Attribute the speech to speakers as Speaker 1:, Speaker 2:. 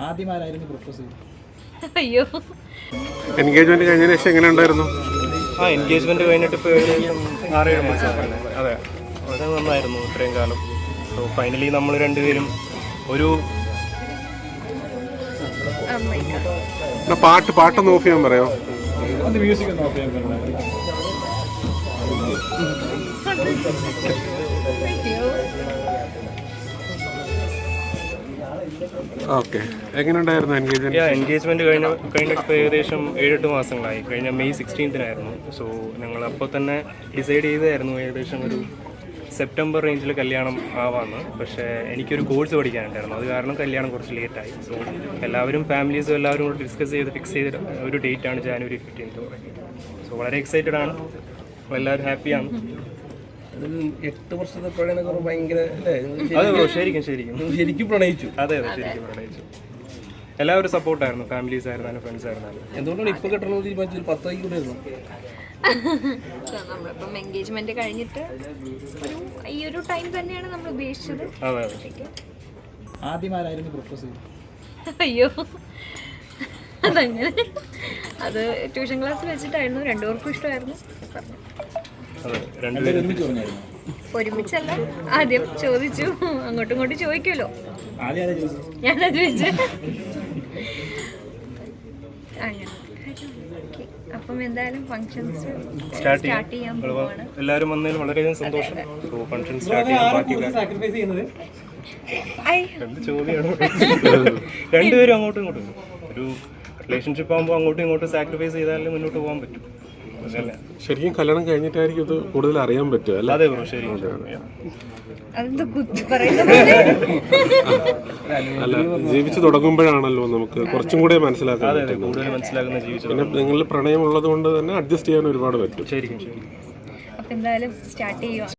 Speaker 1: ആദ്യമാരായിരുന്നു propose ചെയ്തത്?
Speaker 2: അയ്യോ,
Speaker 3: engagement കഴിഞ്ഞതിന് ശേഷം എങ്ങനെ ഉണ്ടായിരുന്നു?
Speaker 4: എൻഗേജ്മെന്റ് കഴിഞ്ഞിട്ട് ഇപ്പോൾ 6-7 മാസം. അതെ, വളരെ നന്നായിരുന്നു ഇത്രയും കാലം. സോ ഫൈനലി നമ്മൾ രണ്ടുപേരും ഒരു
Speaker 3: പാട്ടൊന്ന് ഓഫ് ചെയ്യാൻ പറയോ?
Speaker 1: ഒന്ന് മ്യൂസിക് ഒന്ന് ഓഫ് ചെയ്യാൻ പറഞ്ഞാൽ
Speaker 3: ഓക്കെ. എങ്ങനെ ഉണ്ടായിരുന്നു
Speaker 4: എൻഗേജ്മെന്റ് കഴിഞ്ഞിട്ട് ഇപ്പോൾ ഏകദേശം 7-8 മാസങ്ങളായി. കഴിഞ്ഞ മെയ് 16-നായിരുന്നു. സോ ഞങ്ങൾ അപ്പോൾ തന്നെ ഡിസൈഡ് ചെയ്തായിരുന്നു ഏകദേശം ഒരു സെപ്റ്റംബർ റേഞ്ചിൽ കല്യാണം ആവാമെന്ന്. പക്ഷേ എനിക്കൊരു കോഴ്സ് പഠിക്കാനുണ്ടായിരുന്നു, അത് കാരണം കല്യാണം കുറച്ച് ലേറ്റായി. സോ എല്ലാവരും ഫാമിലീസും എല്ലാവരും കൂടെ ഡിസ്കസ് ചെയ്ത് ഫിക്സ് ചെയ്ത ഒരു ഡേറ്റാണ് ജാനുവരി 15. സോ വളരെ എക്സൈറ്റഡ് ആണ്, എല്ലാവരും ഹാപ്പിയാണ്.
Speaker 5: 8 വർഷത്തെ പ്രണയം ഭയങ്കര
Speaker 4: അതെ ബ്രോ, ശരിക്കും
Speaker 5: ശരിക്കും പ്രണയിച്ചു.
Speaker 4: അതെ ശരിക്കും പ്രണയിച്ചു. എല്ലാവരും സപ്പോർട്ടായിരുന്നു, ഫാമിലീസ് ആയിരുന്നാലും ഫ്രണ്ട്സ് ആയിരുന്നാലും.
Speaker 5: എന്തുകൊണ്ടാണ് ഇപ്പൊ കെട്ടണമെന്ന് തീരുമാനിച്ചത്? 10 കൂടെയായിരുന്നു.
Speaker 2: നമ്മളിപ്പം എൻഗേജ്മെന്റ് കഴിഞ്ഞിട്ട് ഈ ഒരു ടൈം തന്നെയാണ് നമ്മൾ ഉദ്ദേശിച്ചത്.
Speaker 4: അതെ.
Speaker 1: ആദ്യമാരായിരുന്നു പ്രപ്പോസ് ചെയ്തത്?
Speaker 2: അയ്യോ, അതങ്ങനെ അത് ട്യൂഷൻ ക്ലാസ്സിൽ വെച്ചിട്ടായിരുന്നു. രണ്ടുപേർക്കും ഇഷ്ടമായിരുന്നു. ഒരുമിച്ചല്ല, ആദ്യം ചോദിച്ചു, അങ്ങോട്ടും ഇങ്ങോട്ടും ചോദിക്കുമല്ലോ. ഞാനാ ചോദിച്ചത്. അങ്ങനെ അപ്പം എന്തായാലും ഫങ്ഷൻസ് സ്റ്റാർട്ട് ചെയ്യാൻ പോവാണ്.
Speaker 4: എല്ലാവരും വന്നതിൽ വളരെയധികം സന്തോഷം. ഫങ്ഷൻ സ്റ്റാർട്ട് ചെയ്യാൻ എന്ത് ചോദ്യമാണ്? രണ്ടുപേരും അങ്ങോട്ടും ഇങ്ങോട്ടും ഒരു റിലേഷൻഷിപ്പ് ആകുമ്പോൾ അങ്ങോട്ടും ഇങ്ങോട്ടും സാക്രിഫൈസ് ചെയ്താലേ മുന്നോട്ട് പോകാൻ പറ്റും.
Speaker 3: ശരിക്കും കല്യാണം കഴിഞ്ഞിട്ടായിരിക്കും ഇത് കൂടുതൽ അറിയാൻ പറ്റുക അല്ലേ?
Speaker 4: അതെ ബ്രോ, ശരി.
Speaker 3: അല്ല, ജീവിച്ചു തുടങ്ങുമ്പോഴാണല്ലോ നമുക്ക് കുറച്ചും കൂടെ മനസ്സിലാക്കാൻ
Speaker 4: പറ്റുന്നത്.
Speaker 3: പിന്നെ നിങ്ങളിൽ പ്രണയം ഉള്ളത് കൊണ്ട് തന്നെ അഡ്ജസ്റ്റ് ചെയ്യാൻ ഒരുപാട് പറ്റും.
Speaker 4: ശരിക്കും.
Speaker 2: അപ്പം എന്തായാലും സ്റ്റാർട്ട് ചെയ്യുക.